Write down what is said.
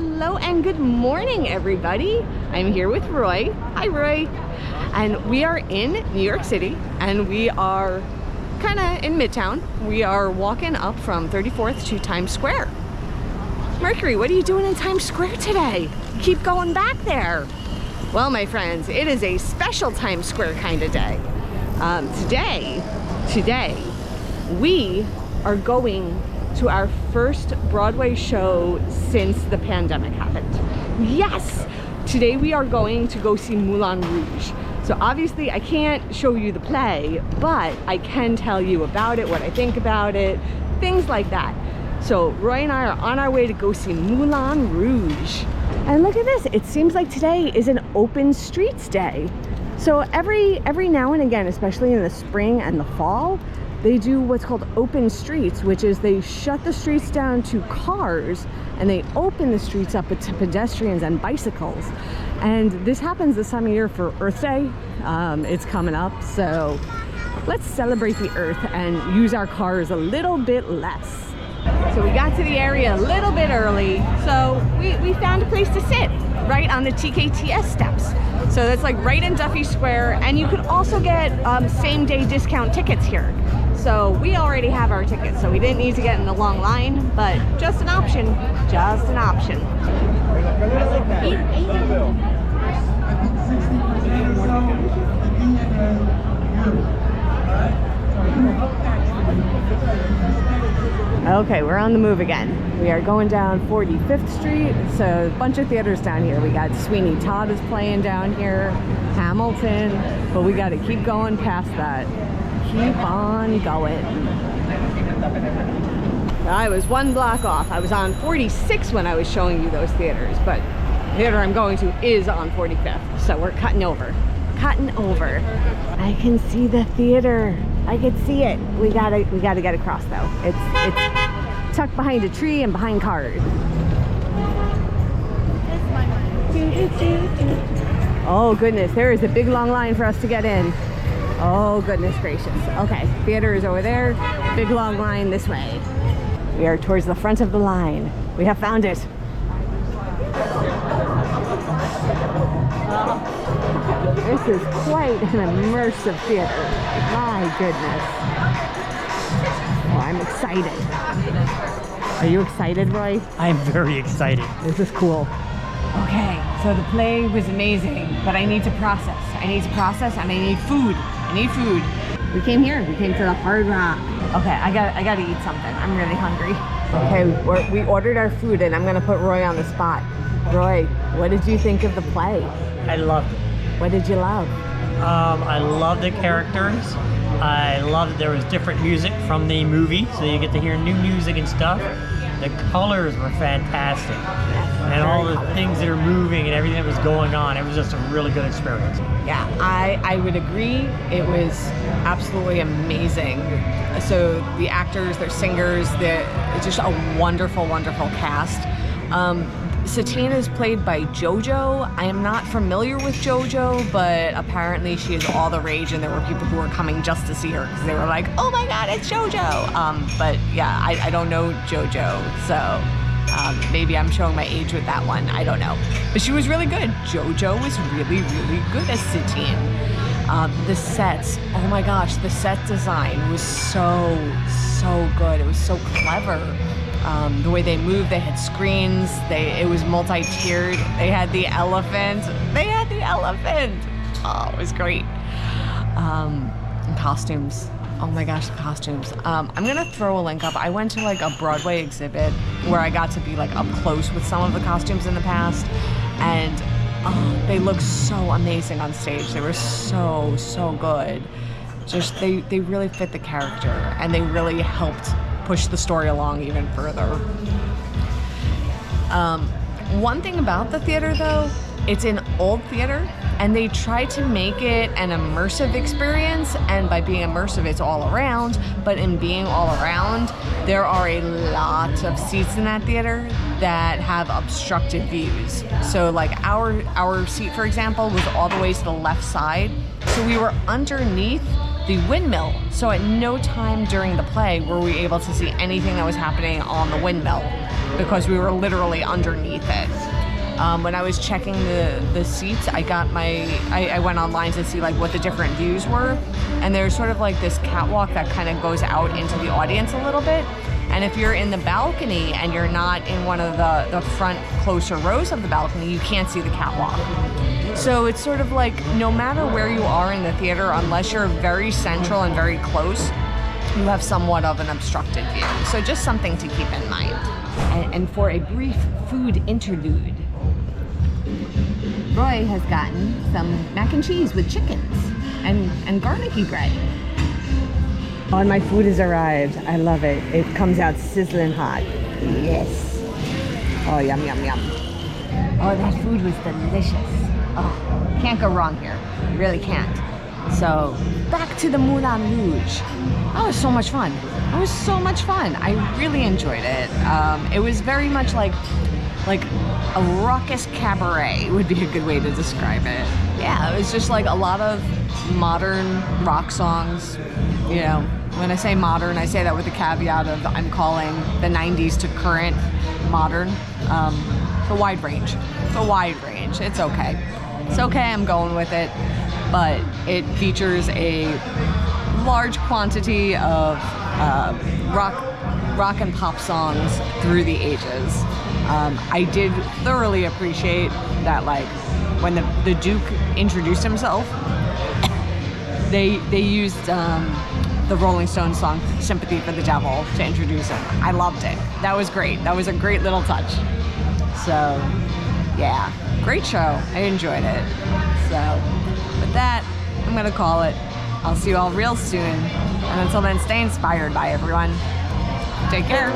Hello and good morning, everybody. I'm here with Roy. Hi, Roy. And we are in New York City, and we are kind of in Midtown. We are walking up from 34th to Times Square. Mercury, what are you doing in Times Square today? Keep going back there. Well, my friends, it is a special Times Square kind of day. Today, we are going to our first Broadway show since the pandemic happened. Yes! Today we are going to go see Moulin Rouge. So obviously I can't show you the play, but I can tell you about it, what I think about it, things like that. So Roy and I are on our way to go see Moulin Rouge. And look at this, it seems like today is an open streets day. So every now and again, especially in the spring and the fall, they do what's called open streets, which is they shut the streets down to cars and they open the streets up to pedestrians and bicycles. And this happens this time of year for Earth Day. It's coming up, so let's celebrate the earth and use our cars a little bit less. So we got to the area a little bit early, so we found a place to sit right on the tkts steps. So that's like right in Duffy Square, and you could also get same-day discount tickets here. So we already have our tickets, so we didn't need to get in the long line, but just an option, just an option. Okay, we're on the move again. We are going down 45th Street, so a bunch of theaters down here. We got Sweeney Todd is playing down here, Hamilton, but we got to keep going past that. Keep on going. I was one block off. I was on 46 when I was showing you those theaters, but the theater I'm going to is on 45th, so we're cutting over. I can see the theater. I can see it. We gotta get across though. It's tucked behind a tree and behind cars. Oh goodness, there is a big long line for us to get in. Oh goodness gracious. Okay, theater is over there. Big long line this way. We are towards the front of the line. We have found it. This is quite an immersive theater. My goodness. Oh, I'm excited. Are you excited, Roy? I'm very excited. This is cool. Okay, so the play was amazing, but I need to process. And I need food. We came here. We came to the Hard Rock. Okay, I gotta eat something. I'm really hungry. Okay, we ordered our food, and I'm gonna put Roy on the spot. Roy, what did you think of the play? I loved it. What did you love? I love the characters. I love that there was different music from the movie, so you get to hear new music and stuff. The colors were fantastic. And all the things that are moving and everything that was going on, it was just a really good experience. Yeah, I would agree. It was absolutely amazing. So the actors, their singers, it's just a wonderful, wonderful cast. Satine is played by JoJo. I am not familiar with JoJo, but apparently she is all the rage, and there were people who were coming just to see her because they were like, oh my god, it's JoJo. But yeah, I don't know JoJo, so maybe I'm showing my age with that one. I don't know. But she was really good. JoJo was really, really good as Satine. The sets, oh my gosh, the set design was so good. It was so clever. The way they moved, they had screens, it was multi-tiered. They had the elephant. Oh, it was great. And costumes. Oh my gosh, the costumes. I'm gonna throw a link up. I went to like a Broadway exhibit where I got to be like up close with some of the costumes in the past, and they look so amazing on stage. They were so good. Just they really fit the character, and they really helped push the story along even further. One thing about the theater though, it's an old theater, and they try to make it an immersive experience, and by being immersive it's all around, but in being all around, there are a lot of seats in that theater that have obstructed views. So like our seat, for example, was all the way to the left side, so we were underneath the windmill. So at no time during the play were we able to see anything that was happening on the windmill because we were literally underneath it. When I was checking the seats, I went online to see like what the different views were, and there's sort of like this catwalk that kind of goes out into the audience a little bit. And if you're in the balcony and you're not in one of the front closer rows of the balcony, you can't see the catwalk. So it's sort of like no matter where you are in the theater, unless you're very central and very close, you have somewhat of an obstructed view. So just something to keep in mind. And for a brief food interlude, Roy has gotten some mac and cheese with chickens and garlicky bread. Oh, and my food has arrived. I love it. It comes out sizzling hot. Yes. Oh, yum, yum, yum. Oh, that food was delicious. Oh, can't go wrong here. Really can't. So, back to the Moulin Rouge. That was so much fun. It was so much fun. I really enjoyed it. It was very much like a raucous cabaret would be a good way to describe it. Yeah, it was just like a lot of modern rock songs. You know, when I say modern, I say that with the caveat of I'm calling the 90s to current modern. The wide range. The wide range. It's okay. It's okay, I'm going with it. But it features a large quantity of rock and pop songs through the ages. I did thoroughly appreciate that, like, when the Duke introduced himself, they used the Rolling Stones song "Sympathy for the Devil" to introduce him. I loved it. That was great. That was a great little touch. So, yeah, great show. I enjoyed it. So, with that, I'm gonna call it. I'll see you all real soon. And until then, stay inspired. Bye, everyone. Take care.